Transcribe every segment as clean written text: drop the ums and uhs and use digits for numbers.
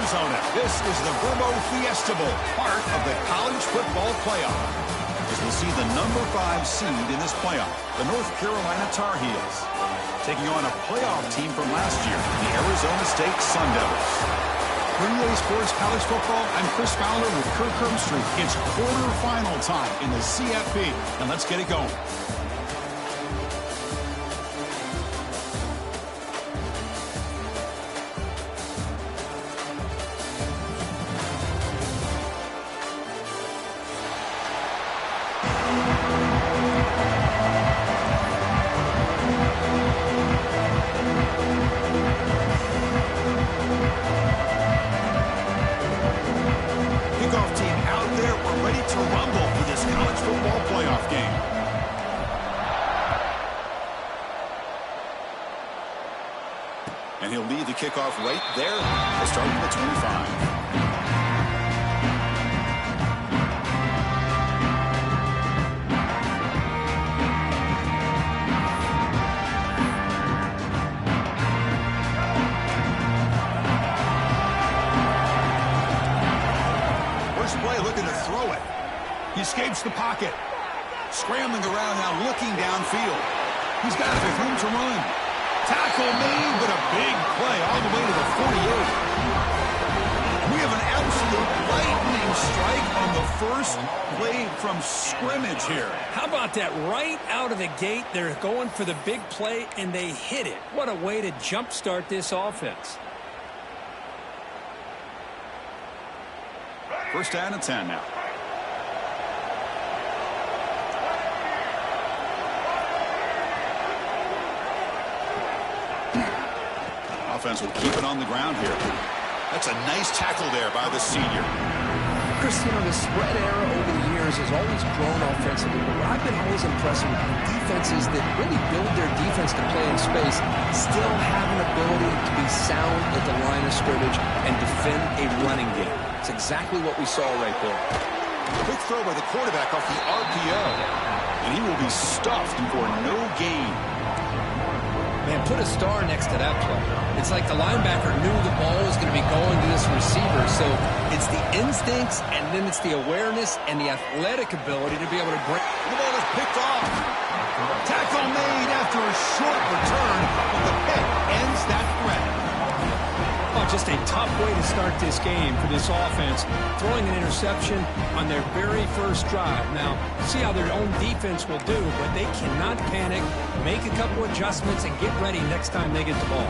Arizona. This is the Verbo Fiesta Bowl, part of the college football playoff. As we'll see the number 5 seed in this playoff, the North Carolina Tar Heels, taking on a playoff team from last year, the Arizona State Sun Devils. For EA Sports College Football, I'm Chris Fowler with Kirk Herbstreit. It's quarterfinal time in the CFP, and let's get it going. And he'll lead the kickoff right there. They'll start at the 25. First play looking to throw it. He escapes the pocket. Scrambling around now, looking downfield. He's got it with room to run. Tackle made, but a big play all the way to the 48. We have an absolute lightning strike on the first play from scrimmage here. How about that? Right out of the gate, they're going for the big play, and they hit it. What a way to jumpstart this offense. First down and 10 now. Offense will keep it on the ground here. That's a nice tackle there by the senior. Chris, you know, the spread era over the years has always grown offensively, but I've been always impressed with defenses that really build their defense to play in space, still have an ability to be sound at the line of scrimmage and defend a running game. It's exactly what we saw right there. Quick throw by the quarterback off the RPO, and he will be stuffed for no gain. Man, put a star next to that play. It's like the linebacker knew the ball was going to be going to this receiver, so it's the instincts, and then it's the awareness and the athletic ability to be able to break. The ball is picked off. Tackle made after a short return, but the pick ends that threat. Oh, just a tough way to start this game for this offense, throwing an interception on their very first drive. Now, see how their own defense will do, but they cannot panic, make a couple adjustments, and get ready next time they get the ball.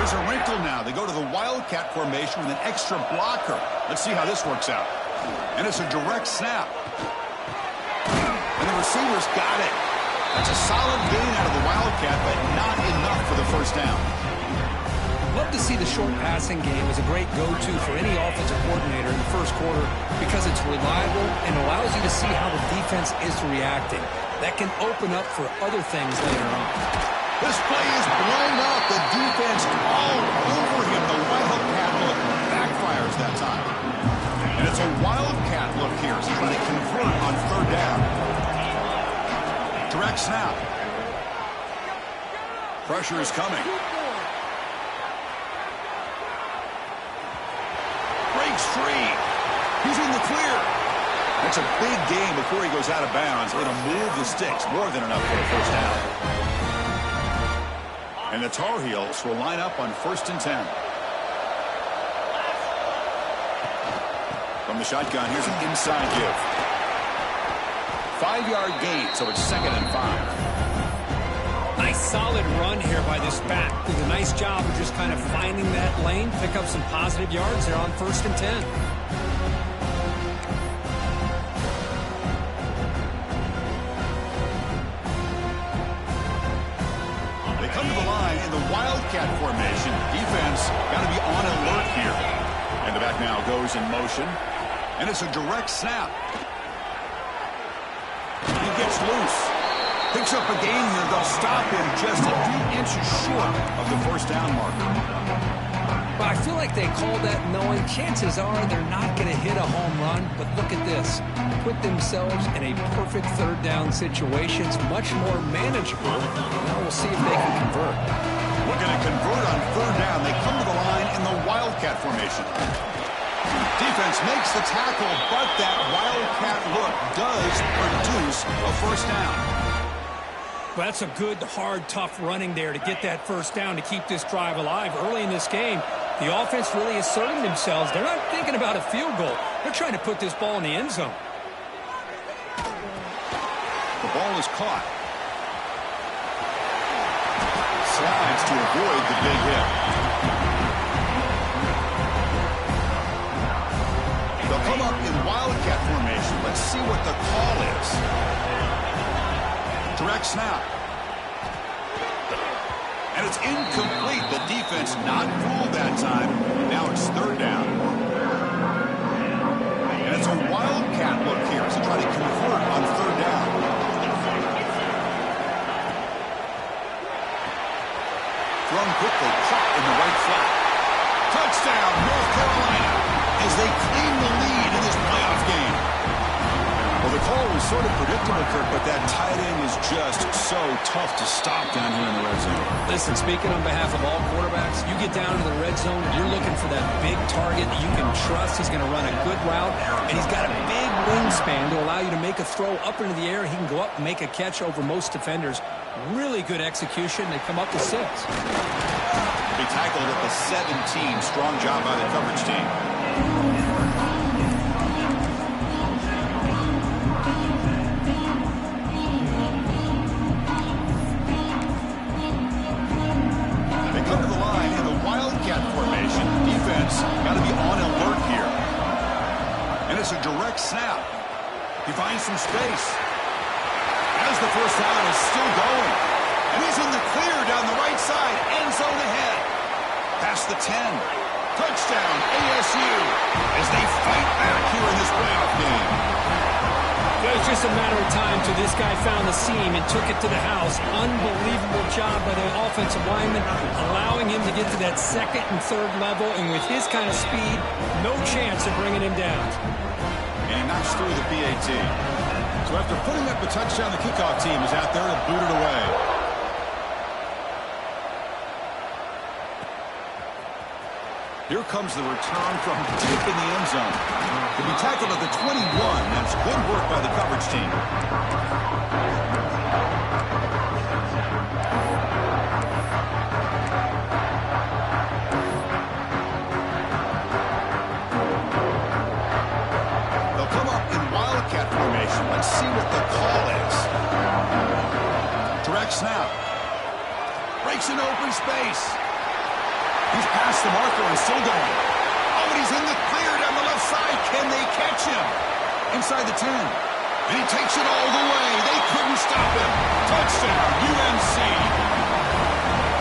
Here's a wrinkle now. They go to the Wildcat formation with an extra blocker. Let's see how this works out. And it's a direct snap. And the receivers got it. That's a solid gain out of the Wildcat, but not enough for the first down. Love to see the short passing game as a great go-to for any offensive coordinator in the first quarter because it's reliable and allows you to see how the defense is reacting. That can open up for other things later on. This play is blown up. The defense all over him. The Wildcat look backfires that time. And it's a Wildcat look here. So trying to convert on third down. Direct snap. Pressure is coming. Breaks free. He's in the clear. That's a big gain before he goes out of bounds. It'll move the sticks. More than enough for a first down. And the Tar Heels will line up on 1st and 10. From the shotgun, here's an inside give. 5-yard gain, so it's 2nd and 5. Nice solid run here by this back. Did a nice job of just kind of finding that lane, pick up some positive yards there on 1st and 10. They come to the line in the Wildcat formation. Defense got to be on alert here. And the back now goes in motion. And it's a direct snap. He gets loose. Picks up a gain here. They'll stop him just a few inches short of the first down marker. Well, I feel like they called that knowing chances are they're not going to hit a home run, but look at this. Put themselves in a perfect third down situation. It's much more manageable. Now we'll see if they can convert. Looking to convert on third down. They come to the line in the Wildcat formation. Defense makes the tackle, but that Wildcat look does produce a first down. Well, that's a good, hard, tough running there to get that first down to keep this drive alive. Early in this game, the offense really asserting themselves. They're not thinking about a field goal. They're trying to put this ball in the end zone. The ball is caught. Slides to avoid the big hit. They'll come up in Wildcat formation. Let's see what the call is. Direct snap. And it's incomplete. The defense not fooled that time. Now it's third down. And it's a Wildcat look here as they try to convert on third down. Thrown quickly, caught in the right flat. Touchdown, North Carolina, as they claim the lead in this playoff game. Well, the call was sort of predictable, Kirk, but that tight end is just so tough to stop down here in the red zone. Listen, speaking on behalf of all quarterbacks, you get down to the red zone, you're looking for that big target that you can trust. He's going to run a good route, and he's got a big wingspan to allow you to make a throw up into the air. He can go up and make a catch over most defenders. Really good execution. They come up to 6. He tackled at the 17. Strong job by the coverage team. They come to the line in the Wildcat formation. Defense got to be on alert here. And it's a direct snap. He finds some space. As the first down is still going. And he's in the clear down the right side. End zone ahead. Past the 10. Touchdown, ASU. As they fight back here in this playoff game. It was just a matter of time till this guy found the seam and took it to the house. Unbelievable job by the offensive lineman, allowing him to get to that second and third level. And with his kind of speed, no chance of bringing him down. And he knocks through the PAT. So after putting up a touchdown, the kickoff team is out there to boot it away. Here comes the return from deep in the end zone. To be tackled at the 21. That's good work by the coverage team. They'll come up in Wildcat formation. Let's see what the call is. Direct snap. Breaks into open space. He's past the marker and still going. Oh, and he's in the clear down the left side. Can they catch him? Inside the 10. And he takes it all the way. They couldn't stop him. Touchdown, UNC.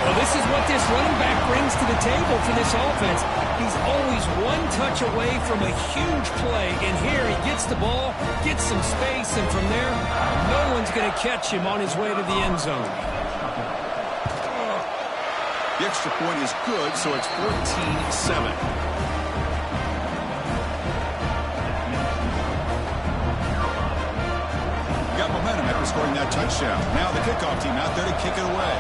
Well, this is what this running back brings to the table for this offense. He's always one touch away from a huge play. And here he gets the ball, gets some space, and from there, no one's going to catch him on his way to the end zone. The extra point is good, so it's 14-7. Got momentum after scoring that touchdown. Now the kickoff team out there to kick it away.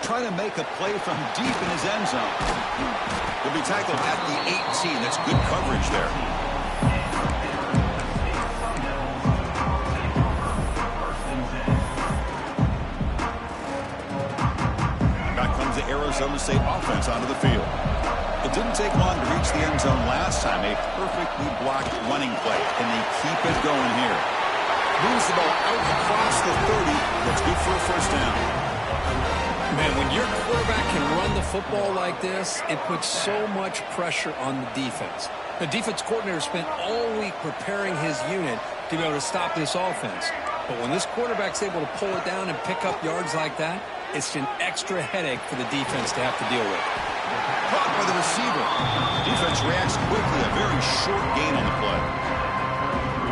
Trying to make a play from deep in his end zone. He'll be tackled at the 18. That's good coverage there. Arizona State offense onto the field. It didn't take long to reach the end zone last time. A perfectly blocked running play. Can they keep it going here? Moves the ball out across the 30. That's good for a first down. Man, when your quarterback can run the football like this, it puts so much pressure on the defense. The defense coordinator spent all week preparing his unit to be able to stop this offense. But when this quarterback's able to pull it down and pick up yards like that, it's an extra headache for the defense to have to deal with. Caught by the receiver. Defense reacts quickly. A very short gain on the play.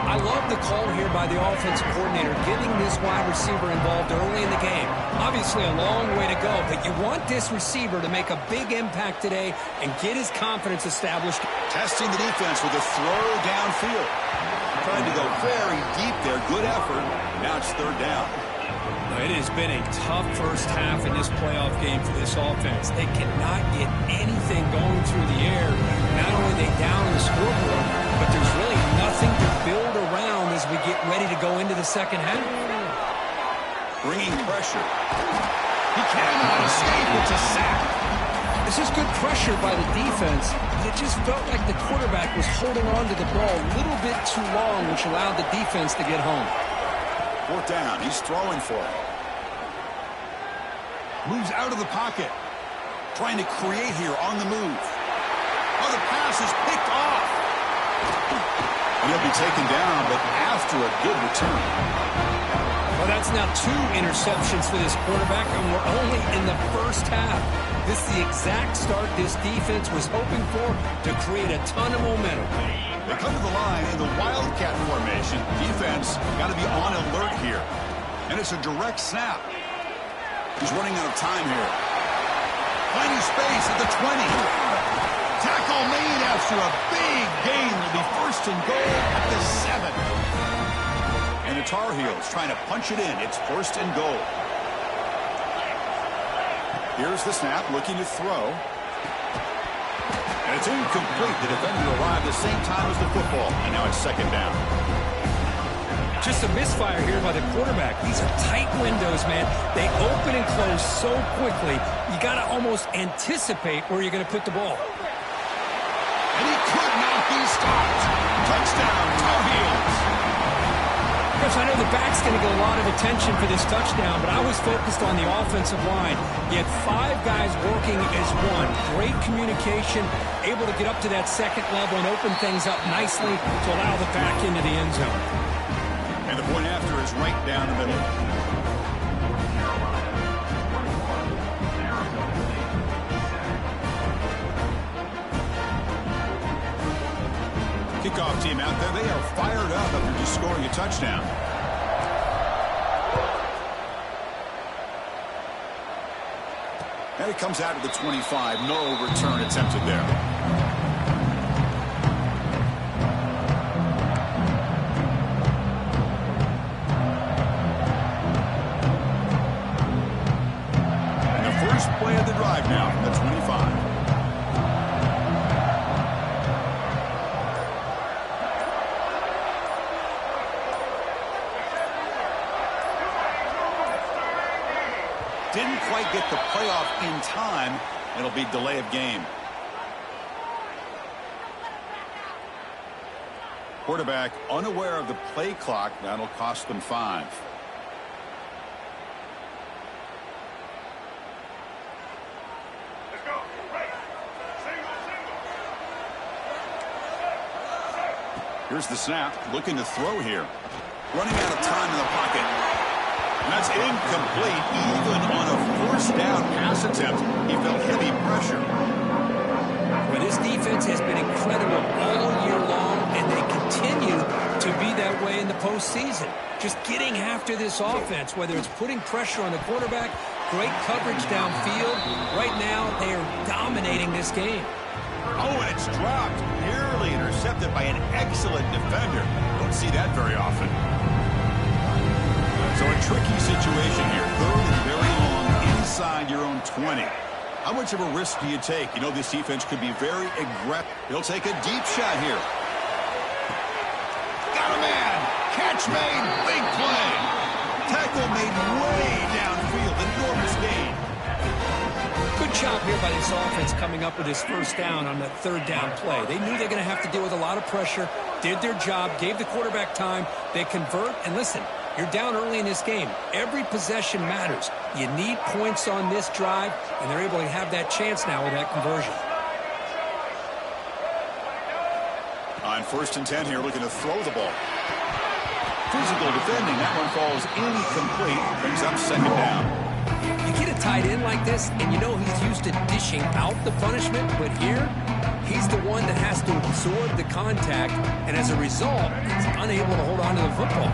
I I love the call here by the offensive coordinator, getting this wide receiver involved early in the game. Obviously a long way to go, but you want this receiver to make a big impact today and get his confidence established. Testing the defense with a throw downfield. Trying to go very deep there. Good effort. Now it's third down. It has been a tough first half in this playoff game for this offense. They cannot get anything going through the air. Not only are they down on the scoreboard, but there's really nothing to build around as we get ready to go into the second half. Bringing pressure. He cannot escape. It's a sack. This is good pressure by the defense. It just felt like the quarterback was holding on to the ball a little bit too long, which allowed the defense to get home. Fourth down. He's throwing for it. Moves out of the pocket. Trying to create here on the move. Oh, the pass is picked off. And he'll be taken down, but after a good return. Well, that's now 2 interceptions for this quarterback, and we're only in the first half. This is the exact start this defense was hoping for to create a ton of momentum. They come to the line in the Wildcat formation. Defense got to be on alert here. And it's a direct snap. He's running out of time here. Finding space at the 20. Tackle made after a big gain. Will be first and goal at the 7. And the Tar Heels trying to punch it in. It's first and goal. Here's the snap, looking to throw. And it's incomplete. The defender arrived the same time as the football. And now it's second down. Just a misfire here by the quarterback. These are tight windows, man. They open and close so quickly. You got to almost anticipate where you're going to put the ball. And he could not be stopped. Touchdown, Tar Heels. Coach, I know the back's going to get a lot of attention for this touchdown, but I was focused on the offensive line. You had 5 guys working as one. Great communication, able to get up to that second level and open things up nicely to allow the back into the end zone. And the point after is right down the middle. Kickoff team out there. They are fired up after just scoring a touchdown. And it comes out to the 25. No return attempted there. Play of the drive now from the 25. Didn't quite get the playoff in time. It'll be delay of game. Quarterback unaware of the play clock. That'll cost them 5. Here's the snap, looking to throw here. Running out of time in the pocket. And that's incomplete, even on a first down pass attempt. He felt heavy pressure. Well, this defense has been incredible all year long, and they continue to be that way in the postseason. Just getting after this offense, whether it's putting pressure on the quarterback, great coverage downfield. Right now, they are dominating this game. Oh, and it's dropped. Nearly intercepted by an excellent defender. Don't see that very often. So a tricky situation here. Third and very long inside your own 20. How much of a risk do you take? You know this defense could be very aggressive. He'll take a deep shot here. Got a man. Catch made. Big play. Tackle made way downfield. Enormous gain. Good job here by this offense coming up with this first down on the third down play. They knew they were going to have to deal with a lot of pressure, did their job, gave the quarterback time. They convert, and listen, you're down early in this game. Every possession matters. You need points on this drive, and they're able to have that chance now with that conversion. On first and 10 here, looking to throw the ball. Physical defending. That one falls incomplete. Brings up second down. You get a tight end like this, and you know he's used to dishing out the punishment, but here, he's the one that has to absorb the contact, and as a result, he's unable to hold on to the football.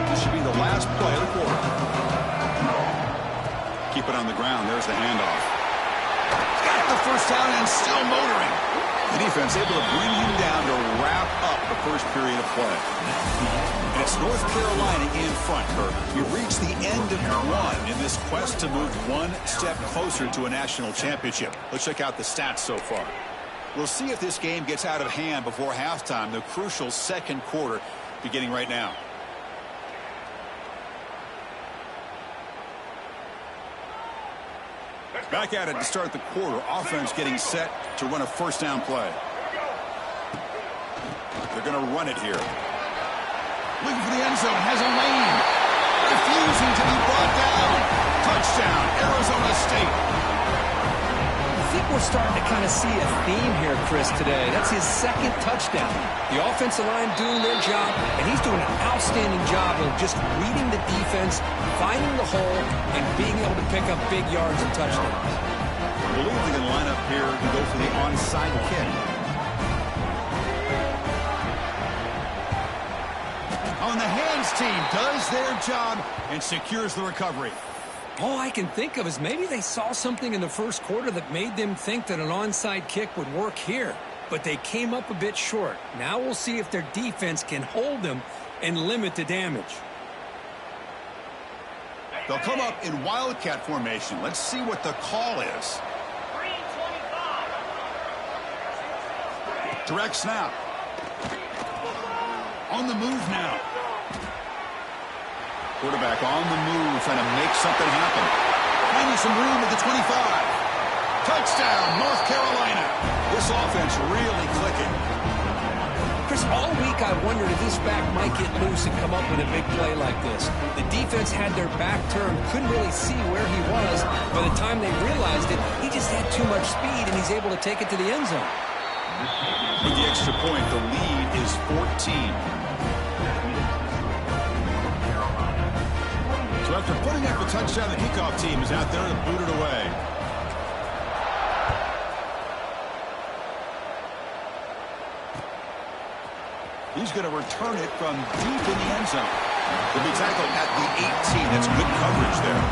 This should be the last play of the quarter. Keep it on the ground. There's the handoff. Got the first down and still motoring. The defense able to bring him down to wrap up the first period of play. And it's North Carolina in front, Kirk. We've reached the end of one in this quest to move one step closer to a national championship. Let's check out the stats so far. We'll see if this game gets out of hand before halftime, the crucial second quarter beginning right now. Back at it to start the quarter. Offense getting set to run a first down play. They're going to run it here. Looking for the end zone. Has a lane. Refusing to be brought down. Touchdown, Arizona State. I think we're starting to kind of see a theme here, Chris, today. That's his second touchdown. The offensive line doing their job, and he's doing an outstanding job of just reading the defense, finding the hole, and being able to pick up big yards and touchdowns. I believe they can line up here to go for the onside kick. On the hands team does their job and secures the recovery. All I can think of is maybe they saw something in the first quarter that made them think that an onside kick would work here. But they came up a bit short. Now we'll see if their defense can hold them and limit the damage. They'll come up in wildcat formation. Let's see what the call is. Direct snap. On the move now. Quarterback on the move, trying to make something happen. Finding some room at the 25. Touchdown, North Carolina. This offense really clicking. Chris, all week I wondered if this back might get loose and come up with a big play like this. The defense had their back turned, couldn't really see where he was. By the time they realized it, he just had too much speed, and he's able to take it to the end zone. With the extra point, the lead is 14. So after putting up a touchdown, the kickoff team is out there to boot it away. He's going to return it from deep in the end zone. He'll be tackled at the 18. That's good coverage there.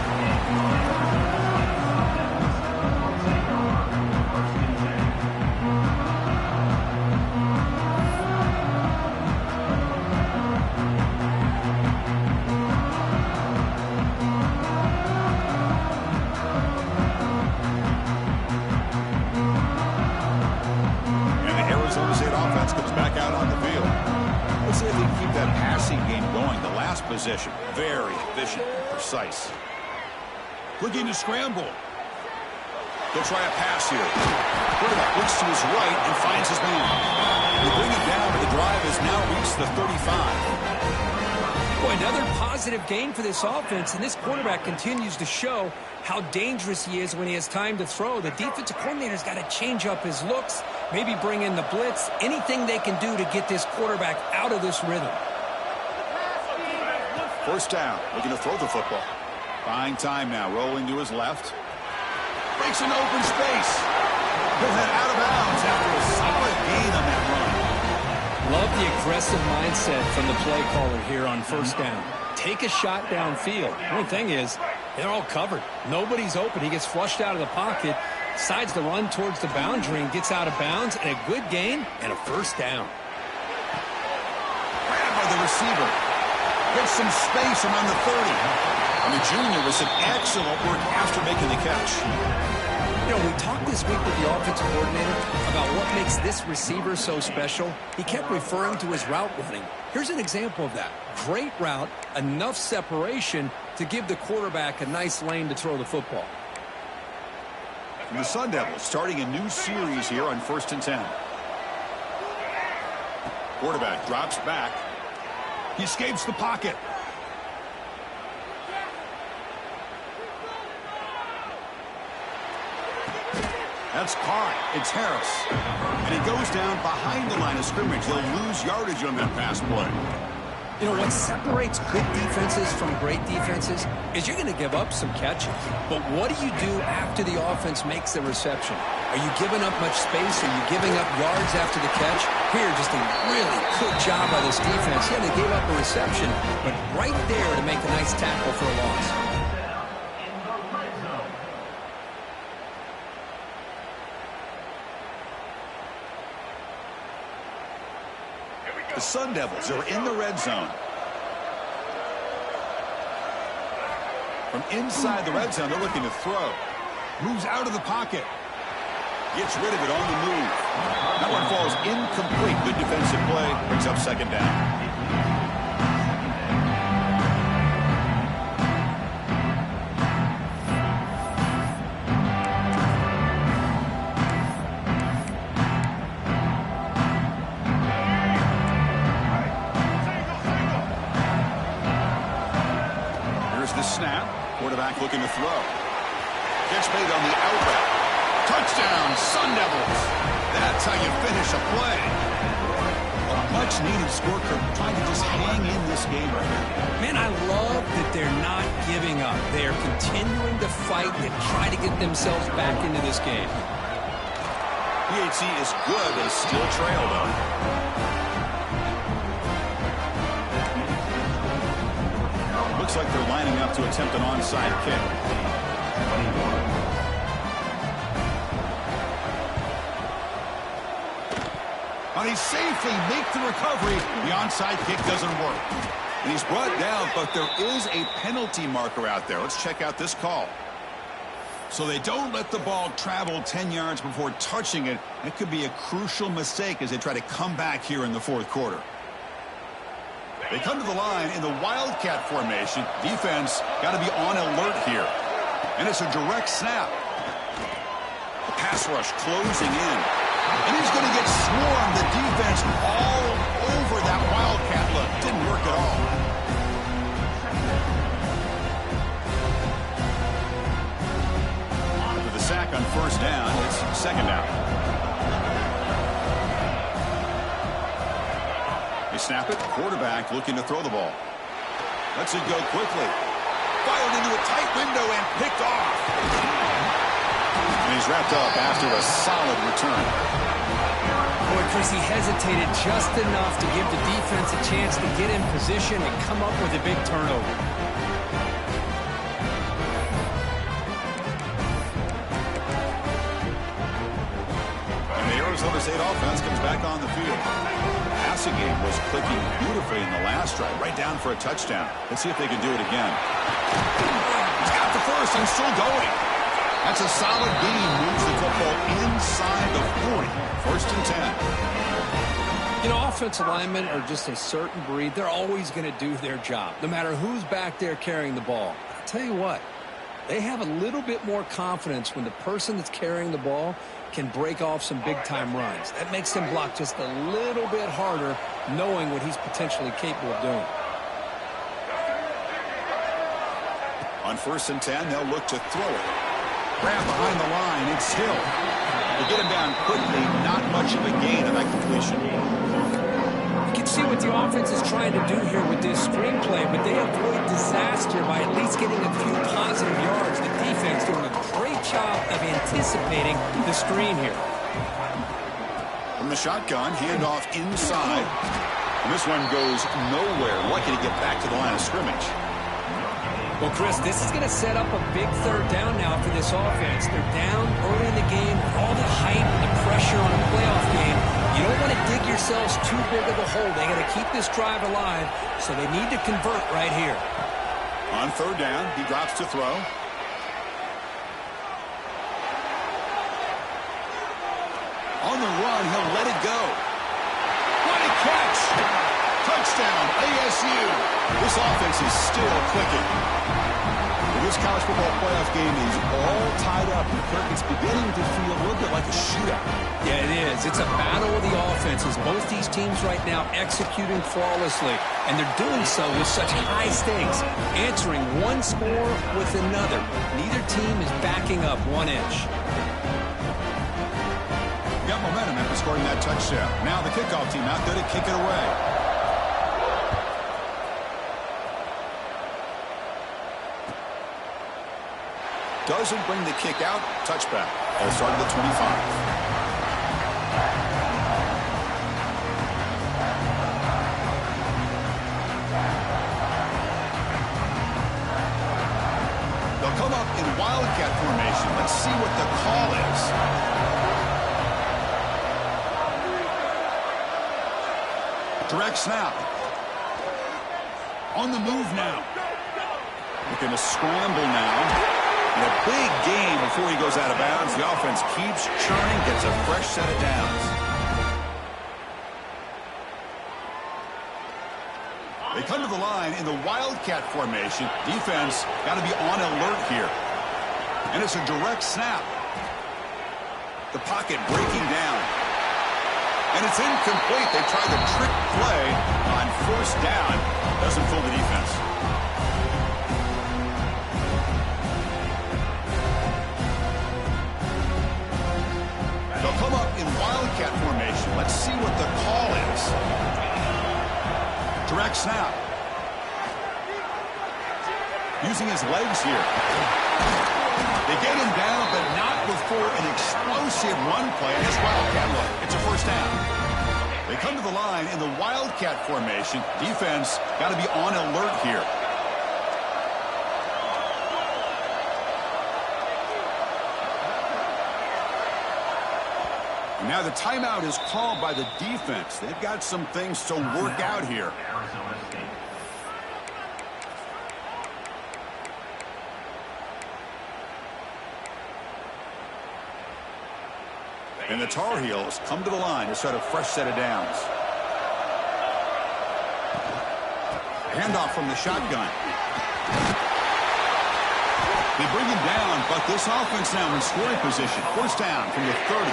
Possession. Very efficient and precise. Looking to scramble. They'll try a pass here. Quarterback looks to his right and finds his man. They bring him down, but the drive has now reached the 35. Boy, another positive gain for this offense, and this quarterback continues to show how dangerous he is when he has time to throw. The defensive coordinator's got to change up his looks, maybe bring in the blitz, anything they can do to get this quarterback out of this rhythm. First down, looking to throw the football. Buying time now, rolling to his left. Breaks an open space. He'll head out of bounds after a solid gain on that run. Love the aggressive mindset from the play caller here on first down. Take a shot downfield. The only thing is, they're all covered. Nobody's open. He gets flushed out of the pocket, decides to run towards the boundary and gets out of bounds, and a good gain and a first down. Grabbed by the receiver. Gets some space around the 30. And the junior with some excellent work after making the catch. You know, we talked this week with the offensive coordinator about what makes this receiver so special. He kept referring to his route running. Here's an example of that. Great route, enough separation to give the quarterback a nice lane to throw the football. And the Sun Devils starting a new series here on 1st and 10. Quarterback drops back. He escapes the pocket. That's caught. It's Harris. And he goes down behind the line of scrimmage. He'll lose yardage on that pass play. You know, what separates good defenses from great defenses is you're going to give up some catches. But what do you do after the offense makes the reception? Are you giving up much space? Are you giving up yards after the catch? Here, just a really good job by this defense. Yeah, they gave up a reception, but right there to make a nice tackle for a loss. The Sun Devils are in the red zone. From inside the red zone, they're looking to throw. Moves out of the pocket. Gets rid of it on the move. That one falls incomplete. Good defensive play. Brings up second down. Here's the snap. Quarterback looking to throw. Gets made on the out route. Touchdown, Sun Devils. That's how you finish a play. A much-needed score, trying to just hang in this game right now. Man, I love that they're not giving up. They are continuing to fight and try to get themselves back into this game. PHC is good. They still trail, though. Looks like they're lining up to attempt an onside kick. And he safely makes the recovery. The onside kick doesn't work. And he's brought down, but there is a penalty marker out there. Let's check out this call. So they don't let the ball travel 10 yards before touching it. It could be a crucial mistake as they try to come back here in the fourth quarter. They come to the line in the Wildcat formation. Defense got to be on alert here. And it's a direct snap. The pass rush closing in. And he's going to get swarmed. The defense all over that Wildcat look. Didn't work at all. With the sack on first down, it's second down. They snap it. Quarterback looking to throw the ball. Lets it go quickly. Fired into a tight window and picked off. And he's wrapped up after a solid return. Boy, Chris, he hesitated just enough to give the defense a chance to get in position and come up with a big turnover. And the Arizona State offense comes back on the field. The passing game was clicking beautifully in the last drive, right down for a touchdown. Let's see if they can do it again. He's got the first and still going. That's a solid gain. Moves the football inside the 40. First and 10. You know, offensive linemen are just a certain breed. They're always going to do their job, no matter who's back there carrying the ball. I'll tell you what, they have a little bit more confidence when the person that's carrying the ball can break off some big-time runs. That makes them block just a little bit harder, knowing what he's potentially capable of doing. On first and 10, they'll look to throw it. Grab behind the line. It's Hill. They get him down quickly. Not much of a gain on that completion. You can see what the offense is trying to do here with this screenplay, but they avoid disaster by at least getting a few positive yards. The defense doing a great job of anticipating the screen here. From the shotgun, handoff inside. And this one goes nowhere. Lucky to get back to the line of scrimmage. Well, Chris, this is going to set up a big third down now for this offense. They're down early in the game with all the hype and the pressure on a playoff game. You don't want to dig yourselves too big of a hole. They got to keep this drive alive, so they need to convert right here. On third down, he drops to throw. On the run, he'll let it go. What a catch! Touchdown, ASU. This offense is still clicking. This college football playoff game is all tied up. It's beginning to feel a little bit like a shootout. Yeah, it is. It's a battle of the offenses. Both these teams right now executing flawlessly, and they're doing so with such high stakes, answering one score with another. Neither team is backing up 1 inch. Got momentum after scoring that touchdown. Now the kickoff team out there to kick it away. Doesn't bring the kick out. Touchback. They'll start at the 25. Come up in wildcat formation. Let's see what the call is. Direct snap. On the move now. Looking to scramble now. And a big gain before he goes out of bounds. The offense keeps churning, gets a fresh set of downs. They come to the line in the wildcat formation. Defense got to be on alert here. And it's a direct snap. The pocket breaking down. And it's incomplete. They tried the trick play on first down. Doesn't fool the defense. They'll come up in wildcat formation. Let's see what the call is. Direct snap. Using his legs here. They get him down, but not before an explosive run play. And it's wildcat look. It's a first down. They come to the line in the wildcat formation. Defense got to be on alert here. And now the timeout is called by the defense. They've got some things to work out here. And the Tar Heels come to the line to start a fresh set of downs. Handoff from the shotgun. They bring him down, but this offense now in scoring position. First down from the 30.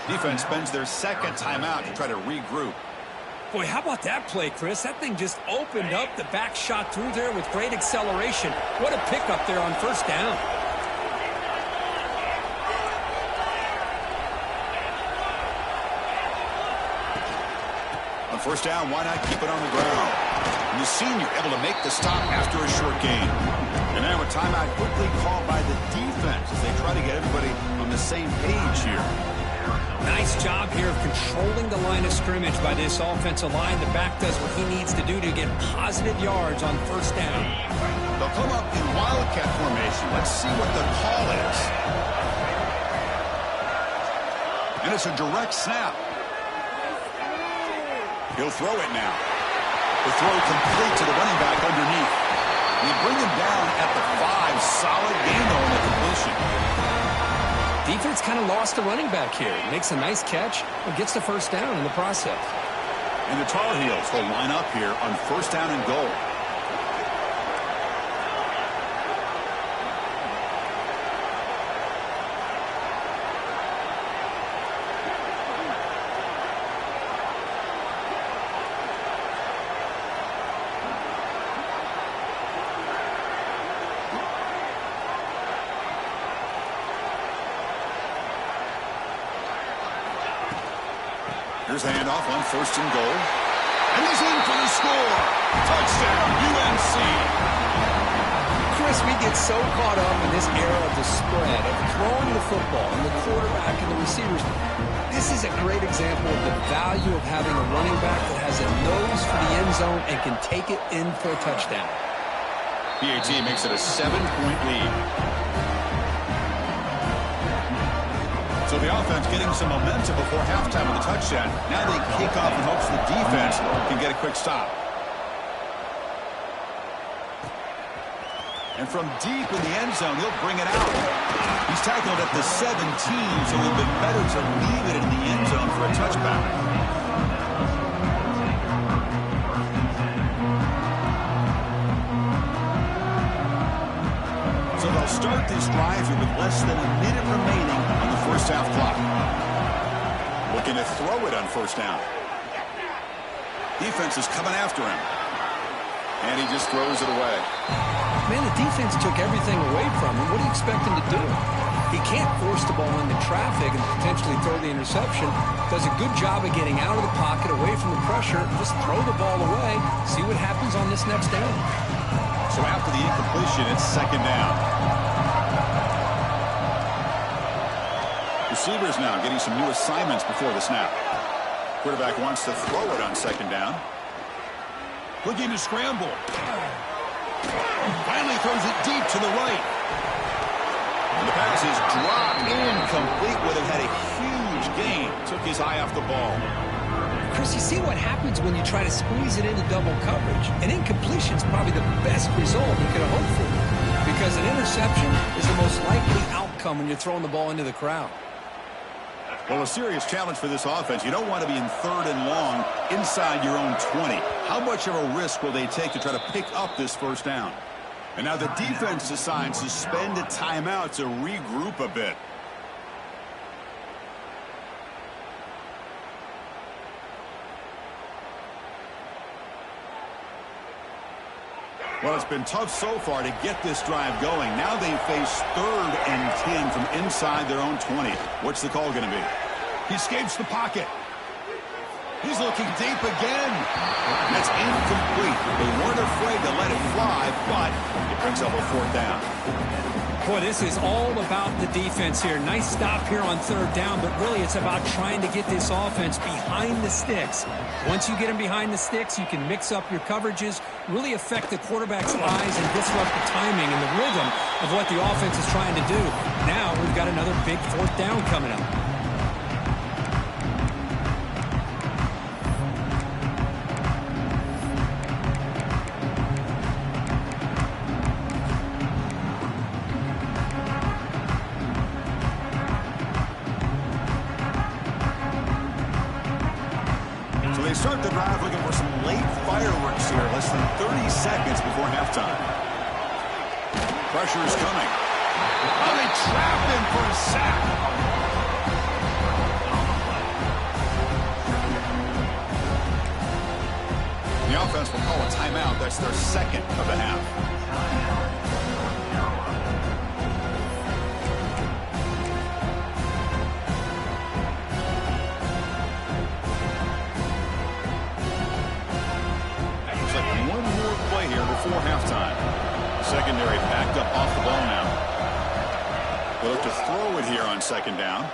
Defense spends their second timeout to try to regroup. Boy, how about that play, Chris? That thing just opened up. The back shot through there with great acceleration. What a pickup there on first down. On first down, why not keep it on the ground? And the senior able to make the stop after a short gain. And now a timeout quickly called by the defense as they try to get everybody on the same page here. Nice job here of controlling the line of scrimmage by this offensive line. The back does what he needs to do to get positive yards on first down. They'll come up in wildcat formation. Let's see what the call is. And it's a direct snap. He'll throw it now. The throw complete to the running back underneath. They bring him down at the 5. Solid gain, though, on the completion. Defense kind of lost the running back here. Makes a nice catch and gets the first down in the process. And the Tar Heels will line up here on first down and goal. Here's a handoff on first and goal. And he's in for the score. Touchdown, UNC. Chris, we get so caught up in this era of the spread, of throwing the football, and the quarterback and the receivers. This is a great example of the value of having a running back that has a nose for the end zone and can take it in for a touchdown. PAT makes it a 7-point lead. So the offense getting some momentum before halftime with a touchdown. Now they kick off in hopes the defense can get a quick stop. And from deep in the end zone, he'll bring it out. He's tackled at the 17, so it would have been better to leave it in the end zone for a touchback. So they'll start this drive here with less than a minute remaining on the first half clock. Looking to throw it on first down. Defense is coming after him. And he just throws it away. Man, the defense took everything away from him. What do you expect him to do? He can't force the ball into traffic and potentially throw the interception. Does a good job of getting out of the pocket, away from the pressure. Just throw the ball away. See what happens on this next down. So after the incompletion, it's second down. receivers now getting some new assignments before the snap. Quarterback wants to throw it on second down. Looking to scramble. Finally throws it deep to the right. And the pass is dropped incomplete. Would have had a huge gain. Took his eye off the ball. Chris, you see what happens when you try to squeeze it into double coverage. An incompletion is probably the best result you could have hoped for, because an interception is the most likely outcome when you're throwing the ball into the crowd. Well, a serious challenge for this offense. You don't want to be in third and long inside your own 20. How much of a risk will they take to try to pick up this first down? And now the defense decides to spend a timeout to regroup a bit. Well, it's been tough so far to get this drive going. Now they face 3rd and 10 from inside their own 20. What's the call going to be? He escapes the pocket. He's looking deep again. That's incomplete. They weren't afraid to let it fly, but it brings up a 4th down. Boy, this is all about the defense here. Nice stop here on 3rd down, but really it's about trying to get this offense behind the sticks. Once you get them behind the sticks, you can mix up your coverages, really affect the quarterback's eyes and disrupt the timing and the rhythm of what the offense is trying to do. Now we've got another big 4th down coming up. Start the drive looking for some late fireworks here. Less than 30 seconds before halftime. Pressure is coming. Oh, they trap him for a sack. The offense will call a timeout. That's their 2nd of the half. Before halftime. Secondary backed up off the ball now. They'll look to throw it here on 2nd down.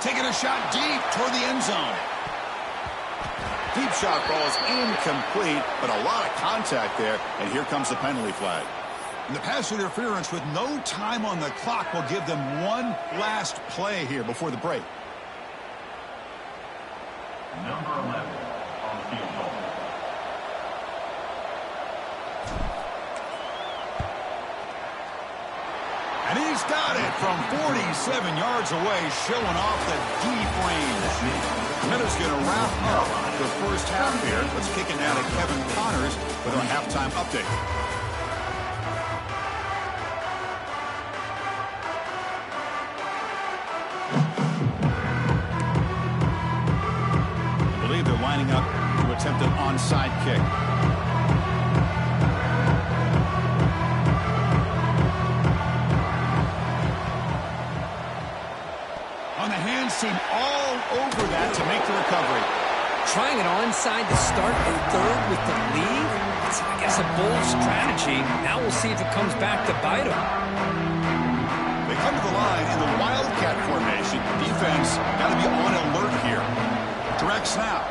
Taking a shot deep toward the end zone. Deep shot ball is incomplete, but a lot of contact there, and here comes the penalty flag. And the pass interference with no time on the clock will give them one last play here before the break. Number 11. And he's got it from 47 yards away, showing off the deep range. Minutes going to wrap up the first half here. Let's kick it now to Kevin Connors with our halftime update. I believe they're lining up to attempt an onside kick. Seem all over that to make the recovery. Trying it onside to start in 3rd with the lead. It's, I guess, a bold strategy. Now we'll see if it comes back to bite them. They come to the line in the Wildcat formation. Defense got to be on alert here. Direct snap.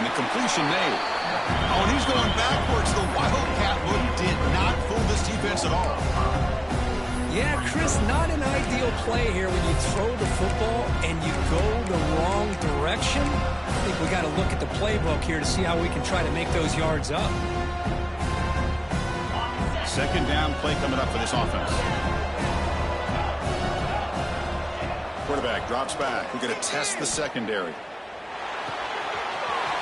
And the completion made. Oh, and he's going backwards. The Wildcat look did not fool this defense at all. Yeah, Chris, not an ideal play here when you throw the football and you go the wrong direction. I think we got to look at the playbook here to see how we can try to make those yards up. 2nd down play coming up for this offense. Quarterback drops back. We're going to test the secondary.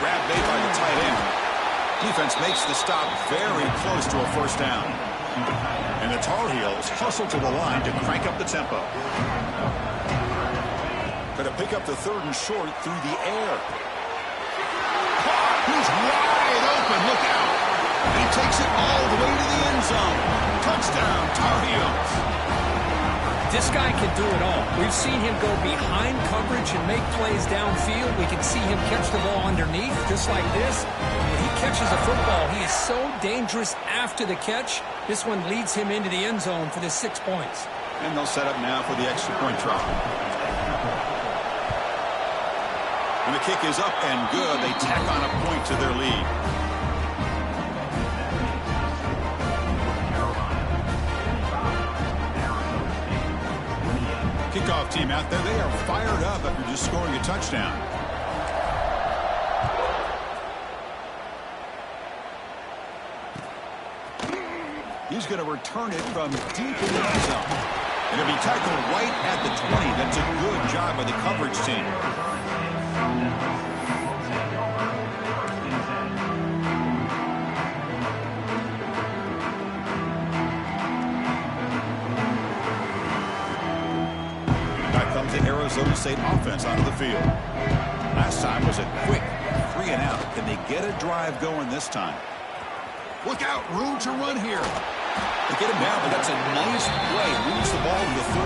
Grab made by the tight end. Defense makes the stop very close to a 1st down. And the Tar Heels hustle to the line to crank up the tempo. Going to pick up the 3rd and short through the air. He's wide open. Look out. And he takes it all the way to the end zone. Touchdown, Tar Heels. This guy can do it all. We've seen him go behind coverage and make plays downfield. We can see him catch the ball underneath, just like this. When he catches a football, he is so dangerous after the catch. This one leads him into the end zone for the 6 points. And they'll set up now for the extra point try. And the kick is up and good. They tack on a point to their lead. Kickoff team out there, they are fired up after just scoring a touchdown. He's going to return it from deep in the end zone. And it'll be tackled right at the 20. That's a good job by the coverage team. Back comes the Arizona State offense onto the field. Last time was a quick 3 and out. Can they get a drive going this time? Look out, room to run here. They get him down, but that's a nice play. Moves the ball to the 33.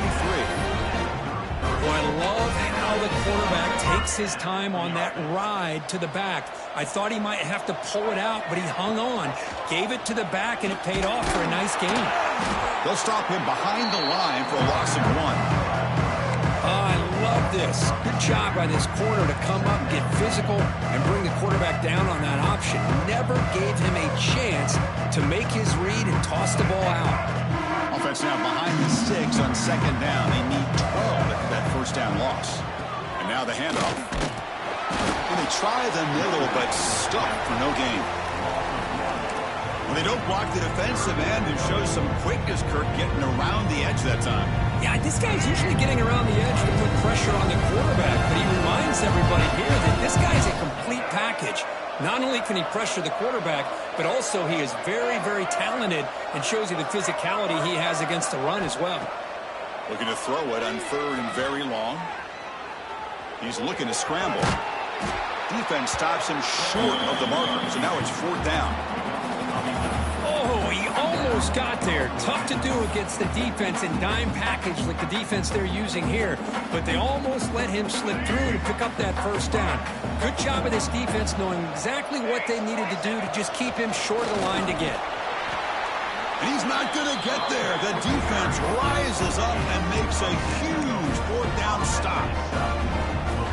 Well, I love how the quarterback takes his time on that ride to the back. I thought he might have to pull it out, but he hung on, gave it to the back, and it paid off for a nice game. They'll stop him behind the line for a loss of 1. I love this. Good job by this corner to come up, get physical, and bring the quarterback down on that option. Never gave him a chance to make his read and toss the ball out. Offense now behind the 6 on second down. They need 12 after that first down loss. And now the handoff. And they try the middle, but stuck for no gain. Well, they don't block the defensive end, who shows some quickness, Kirk, getting around the edge that time. Yeah, this guy's usually getting around the edge to put pressure on the quarterback, but he reminds everybody here that this guy's a complete package. Not only can he pressure the quarterback, but also he is very, very talented and shows you the physicality he has against the run as well. Looking to throw it on 3rd and very long. He's looking to scramble. Defense stops him short of the marker, so now it's 4th down. Oh, he almost got there. Tough to do against the defense in dime package like the defense they're using here. But they almost let him slip through to pick up that first down. Good job of this defense knowing exactly what they needed to do to just keep him short of the line to get. And he's not going to get there. The defense rises up and makes a huge 4th down stop.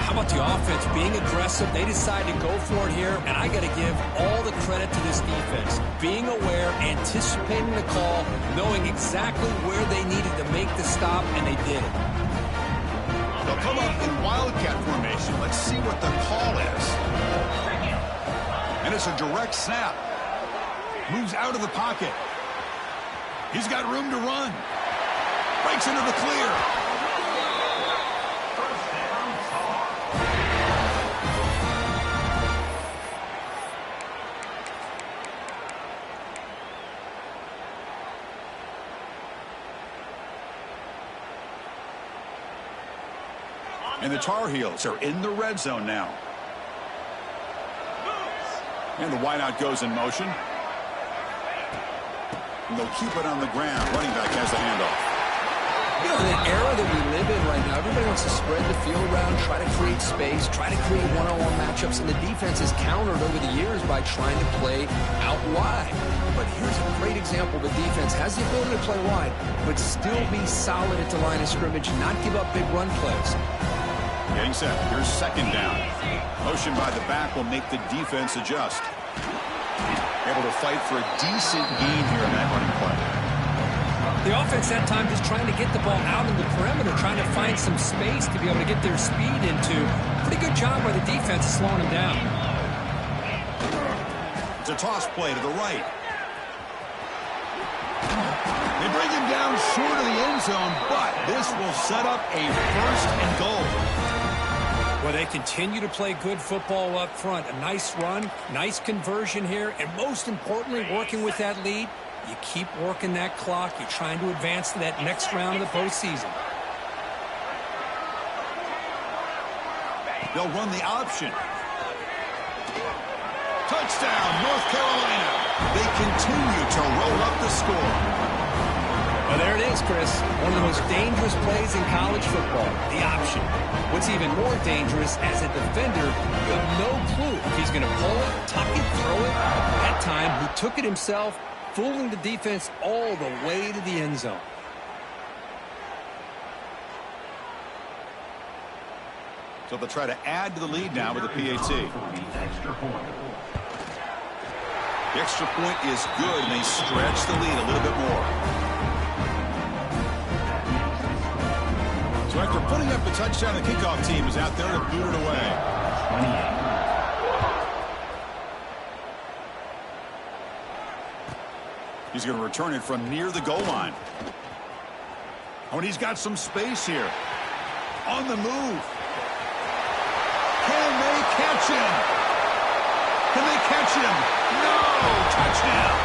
How about the offense being aggressive? They decide to go for it here, and I got to give all the credit to this defense. Being aware, anticipating the call, knowing exactly where they needed to make the stop, and they did it. They'll come up in wildcat formation. Let's see what the call is. And it's a direct snap. Moves out of the pocket. He's got room to run. Breaks into the clear. And the Tar Heels are in the red zone now. And the wideout goes in motion. And they'll keep it on the ground. Running back has the handoff. You know, in the era that we live in right now, everybody wants to spread the field around, try to create space, try to create one-on-one matchups, and the defense is countered over the years by trying to play out wide. But here's a great example. The defense has the ability to play wide, but still be solid at the line of scrimmage, not give up big run plays. Getting set. Here's 2nd down. Motion by the back will make the defense adjust. Able to fight for a decent gain here in that running play. The offense that time just trying to get the ball out in the perimeter, trying to find some space to be able to get their speed into. Pretty good job by the defense of slowing them down. It's a toss play to the right. They bring him down short of the end zone, but this will set up a 1st and goal. Well, they continue to play good football up front. A nice run, nice conversion here, and most importantly, working with that lead, you keep working that clock. You're trying to advance to that next round of the postseason. They'll run the option. Touchdown, North Carolina. They continue to roll up the score. Well, there it is, Chris. One of the most dangerous plays in college football, the option. What's even more dangerous, as a defender, you have no clue if he's going to pull it, tuck it, throw it. That time, he took it himself, fooling the defense all the way to the end zone. So they'll try to add to the lead now with a PAT. The extra point is good, and they stretch the lead a little bit more. So after putting up the touchdown, the kickoff team is out there to boot it away. He's going to return it from near the goal line. Oh, and he's got some space here. On the move. Can they catch him? Can they catch him? No! Touchdown!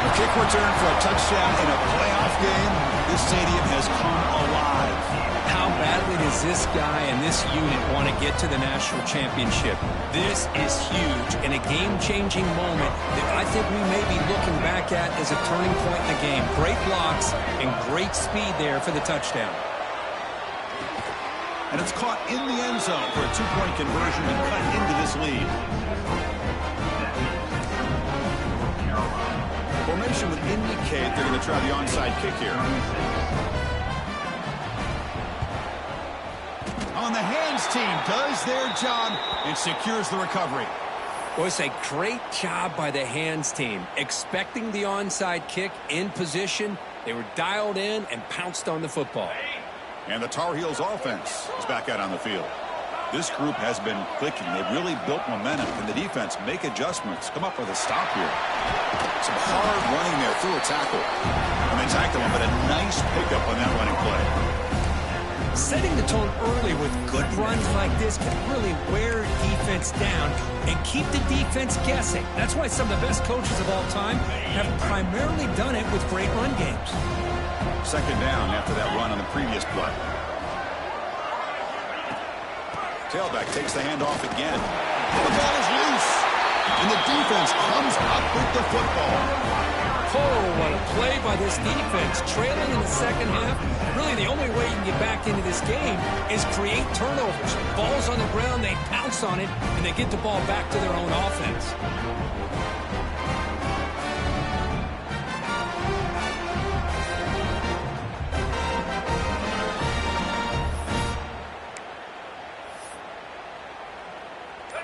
A kick return for a touchdown in a playoff game. This stadium has come alive. How badly does this guy and this unit want to get to the national championship? This is huge and a game-changing moment that I think we may be looking back at as a turning point in the game. Great blocks and great speed there for the touchdown. And it's caught in the end zone for a two-point conversion and cut into this lead. Formation would indicate they're going to try the onside kick here. On the hands team does their job and secures the recovery. Well, it's a great job by the hands team. Expecting the onside kick in position, they were dialed in and pounced on the football. And the Tar Heels offense is back out on the field. This group has been clicking. They've really built momentum. Can the defense make adjustments? Come up with a stop here. Some hard running there through a tackle. And they tackled him, but a nice pickup on that running play. Setting the tone early with good runs like this can really wear defense down and keep the defense guessing. That's why some of the best coaches of all time have primarily done it with great run games. Second down after that run on the previous play. Tailback takes the handoff again. The ball is loose. And the defense comes up with the football. Oh, what a play by this defense. Trailing in the second half. Really, the only way you can get back into this game is create turnovers. Ball's on the ground, they pounce on it, and they get the ball back to their own offense.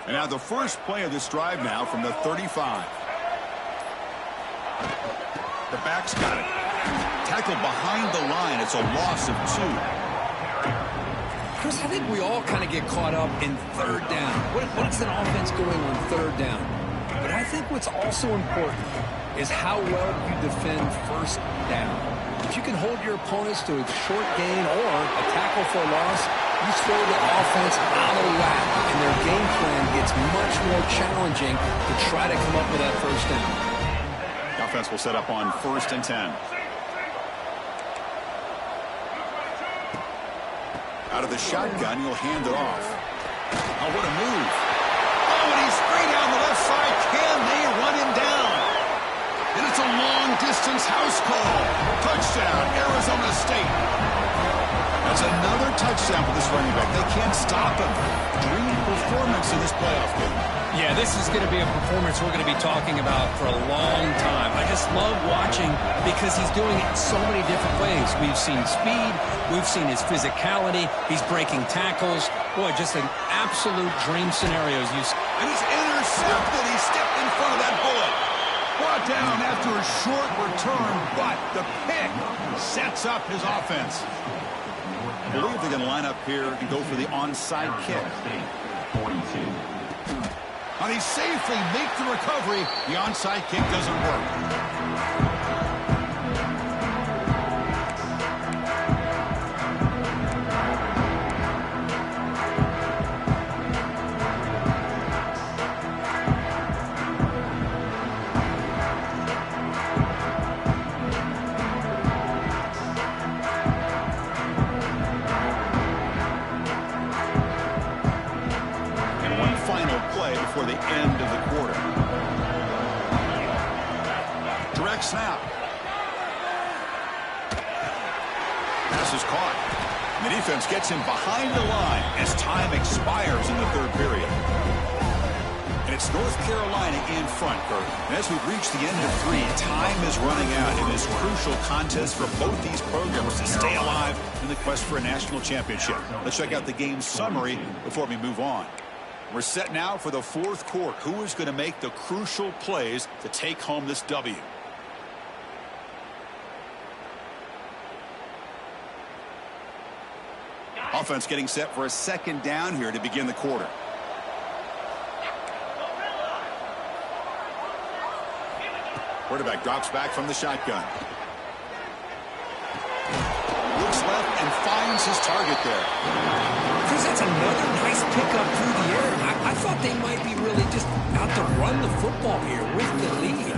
And now the first play of this drive now from the 35. The back's got it. Tackled behind the line. It's a loss of 2. Chris, I think we all kind of get caught up in third down. What's an offense doing on third down? But I think what's also important is how well you defend first down. If you can hold your opponents to a short gain or a tackle for a loss, you throw the offense out of whack, and their game plan gets much more challenging to try to come up with that first down. The offense will set up on 1st and 10. Out of the shotgun, he'll hand it off. Oh, what a move. Oh, and he's free down the left side. Can they run him down? And it's a long-distance house call. Touchdown, Arizona State. That's another touchdown for this running back. They can't stop him. Dream performance in this playoff game. Yeah, this is going to be a performance we're going to be talking about for a long time. I just love watching because he's doing it in so many different ways. We've seen speed. We've seen his physicality. He's breaking tackles. Boy, just an absolute dream scenario. And he's intercepted. He stepped in front of that bullet. Brought down after a short return, but the pick sets up his offense. I believe they're going to line up here and go for the onside kick. 42. And they safely make the recovery. The onside kick doesn't work. Before the end of the quarter. Pass is caught. The defense gets him behind the line as time expires in the third period. And it's North Carolina in front, Kurt. And as we've reached the end of 3, time is running out in this crucial contest for both these programs to stay alive in the quest for a national championship. Let's check out the game summary before we move on. We're set now for the fourth quarter. Who is going to make the crucial plays to take home this W? Offense getting set for a second down here to begin the quarter. Quarterback drops back from the shotgun. Looks left and finds his target there. Chris, that's another nice pickup through the air. I thought they might be really just out to run the football here with the lead.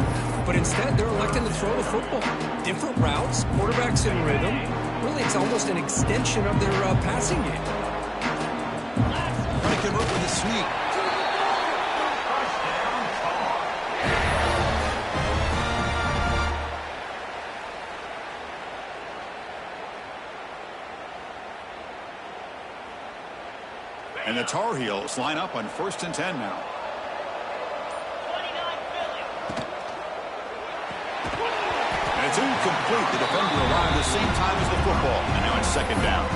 But instead, they're electing to throw the football. Different routes, quarterbacks in rhythm. Really, it's almost an extension of their passing game. Trying to convert with a sweep. And the Tar Heels line up on 1st and 10 now. And it's incomplete. The defender arrived the same time as the football. And now it's second down.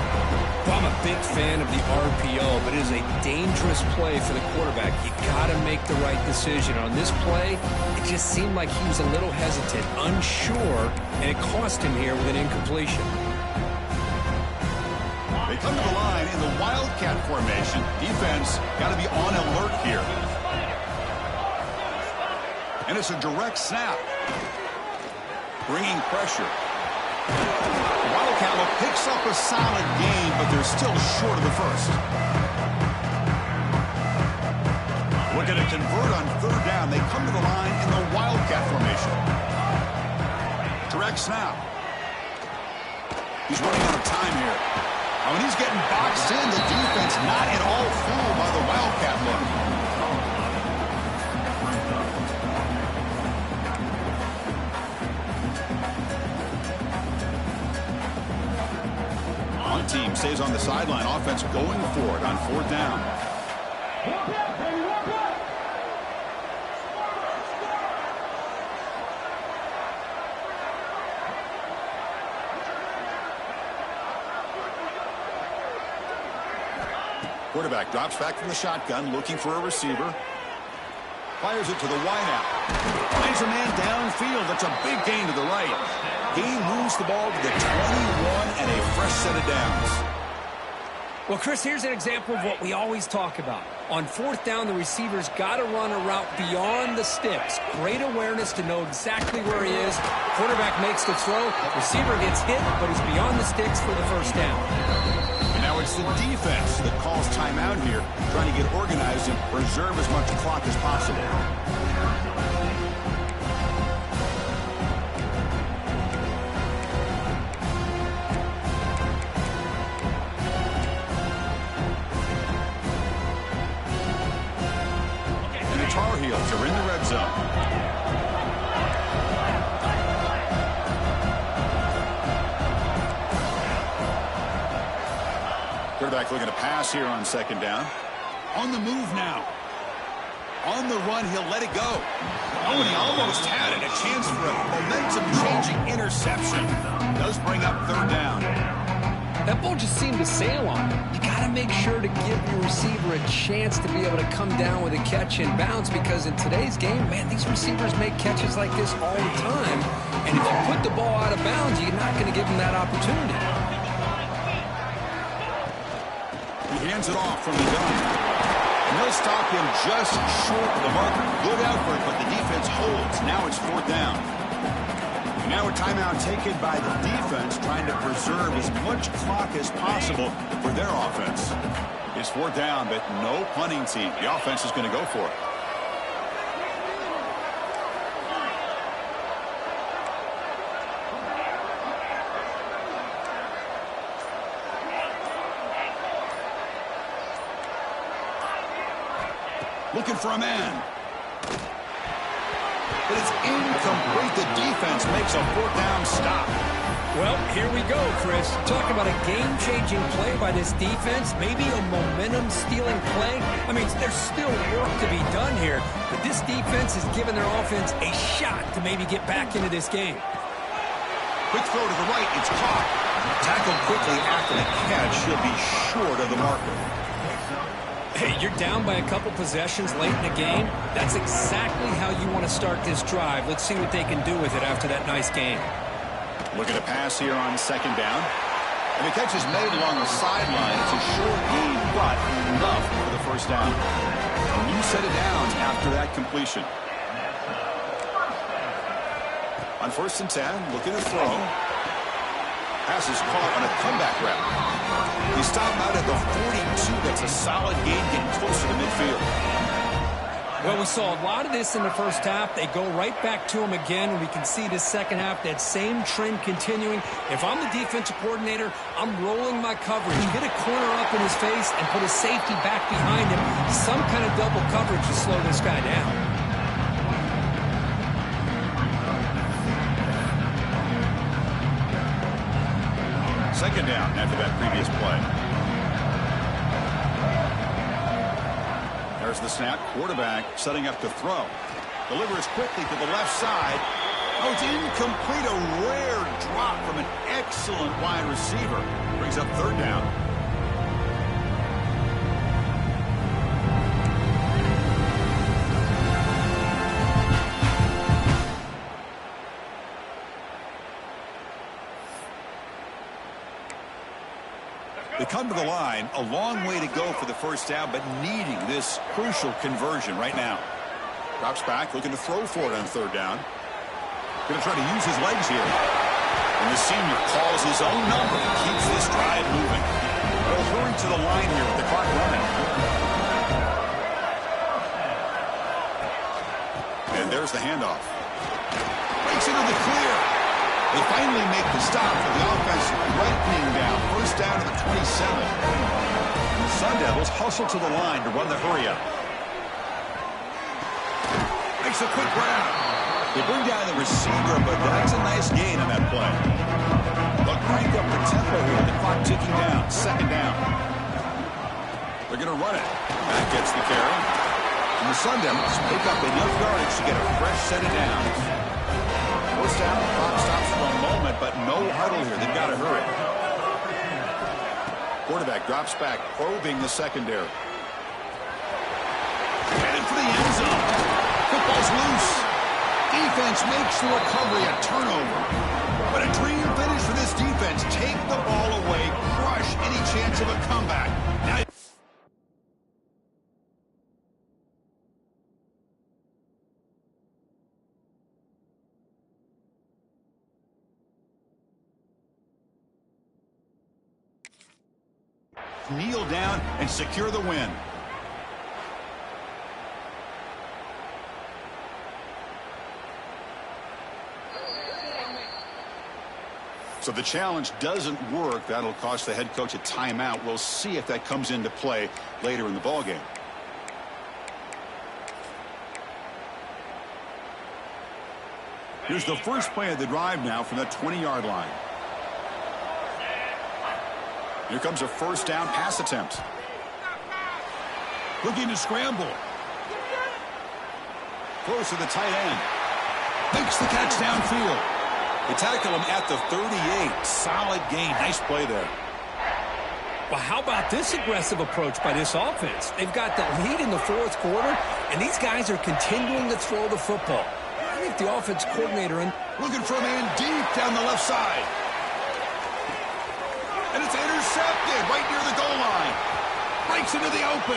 Well, I'm a big fan of the RPO, but it is a dangerous play for the quarterback. You got to make the right decision. On this play, it just seemed like he was a little hesitant, unsure, and it cost him here with an incompletion. They come to the line in the Wildcat formation. Defense got to be on alert here. And it's a direct snap. Bringing pressure. Wildcat picks up a solid gain, but they're still short of the first. Looking to convert on third down. They come to the line in the Wildcat formation. Direct snap. He's running out of time here. When he's getting boxed in, the defense not at all fooled by the Wildcat look. One team stays on the sideline. Offense going for it on 4th down. Quarterback drops back from the shotgun, looking for a receiver. Fires it to the wideout. Finds a man downfield. That's a big gain to the right. He moves the ball to the 21 and a fresh set of downs. Well, Chris, here's an example of what we always talk about. On 4th down, the receiver's got to run a route beyond the sticks. Great awareness to know exactly where he is. Quarterback makes the throw. Receiver gets hit, but he's beyond the sticks for the first down. Now it's the defense that calls timeout here, trying to get organized and preserve as much clock as possible. And the Tar Heels are in the red zone. Quarterback looking to pass here on 2nd down. On the move now. On the run, he'll let it go. Oh, and he almost had it. A chance for a momentum-changing interception. Does bring up 3rd down. That ball just seemed to sail on him. You got to make sure to give your receiver a chance to be able to come down with a catch and bounce, because in today's game, man, these receivers make catches like this all the time. And if you put the ball out of bounds, you're not going to give them that opportunity. He hands it off from the gun. And they'll stop him just short of the marker. Good effort, but the defense holds. Now it's 4th down. And now a timeout taken by the defense, trying to preserve as much clock as possible for their offense. It's 4th down, but no punting team. The offense is going to go for it. Looking for a man. But it's incomplete. The defense makes a 4th down stop. Well, here we go, Chris. Talk about a game-changing play by this defense, maybe a momentum-stealing play. I mean, there's still work to be done here, but this defense has given their offense a shot to maybe get back into this game. Quick throw to the right. It's caught. Tackled quickly after the catch. She'll be short of the marker. Hey, you're down by a couple possessions late in the game. That's exactly how you want to start this drive. Let's see what they can do with it after that nice game. Looking to pass here on second down. And the catch is made along the sideline. It's a short gain, but enough for the first down. A new set of downs after that completion. On 1st and 10, looking to throw. Pass is caught on a comeback route. He stopped out at the 42. That's a solid gain, getting closer to midfield. Well, we saw a lot of this in the first half. They go right back to him again, and we can see the second half, that same trend continuing. If I'm the defensive coordinator, I'm rolling my coverage. Get a corner up in his face and put a safety back behind him. Some kind of double coverage to slow this guy down. Second down after that previous play. There's the snap. Quarterback setting up to throw. Delivers quickly to the left side. Oh, it's incomplete. A rare drop from an excellent wide receiver. Brings up third down. They come to the line, a long way to go for the first down, but needing this crucial conversion right now. Drops back, looking to throw for it on third down. Going to try to use his legs here. And the senior calls his own number and keeps this drive moving. They'll hurry to the line here with the clock running. And there's the handoff. Breaks into the clear. They finally make the stop for the offense, lightning down. First down to the 27. And the Sun Devils hustle to the line to run the hurry-up. Makes a quick grab. They bring down the receiver, but that's a nice gain on that play. They'll crank up the tempo here. The clock ticking down. Second down. They're going to run it. That gets the carry. And the Sun Devils pick up enough yardage to get a fresh set of downs. First down, the clock stops for a moment, but no huddle here. They've got to hurry. Quarterback drops back, probing the secondary. Headed for the end zone. Football's loose. Defense makes the recovery a turnover. But a dream finish for this defense. Take the ball away, crush any chance of a comeback. Now kneel down and secure the win. So the challenge doesn't work. That'll cost the head coach a timeout. We'll see if that comes into play later in the ballgame. Here's the first play of the drive now from that 20-yard line. Here comes a first down pass attempt. Looking to scramble. Close to the tight end. Makes the catch downfield. They tackle him at the 38. Solid gain. Nice play there. Well, how about this aggressive approach by this offense? They've got the lead in the fourth quarter, and these guys are continuing to throw the football. I think the offense coordinator in. Looking for a man deep down the left side. And it's intercepted right near the goal line. Breaks into the open.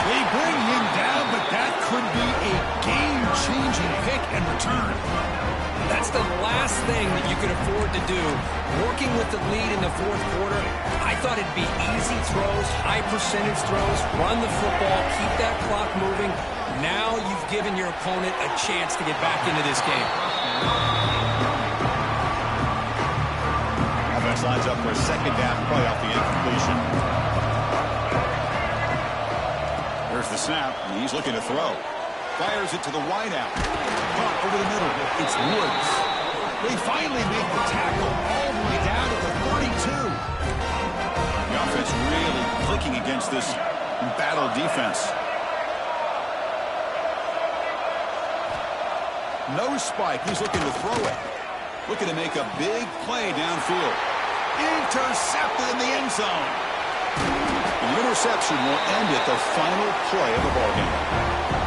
They bring him down, but that could be a game-changing pick and return. That's the last thing that you could afford to do. Working with the lead in the fourth quarter, I thought it'd be easy throws, high percentage throws, run the football, keep that clock moving. Now you've given your opponent a chance to get back into this game. Offense lines up for a second down play off the incompletion. There's the snap, and he's looking to throw. Fires it to the wideout. It's Woods. They finally make the tackle all the way down to the 32. The offense really clicking against this battle defense. No spike. He's looking to throw it. Looking to make a big play downfield. Intercepted in the end zone. The interception will end it, the final play of the ballgame.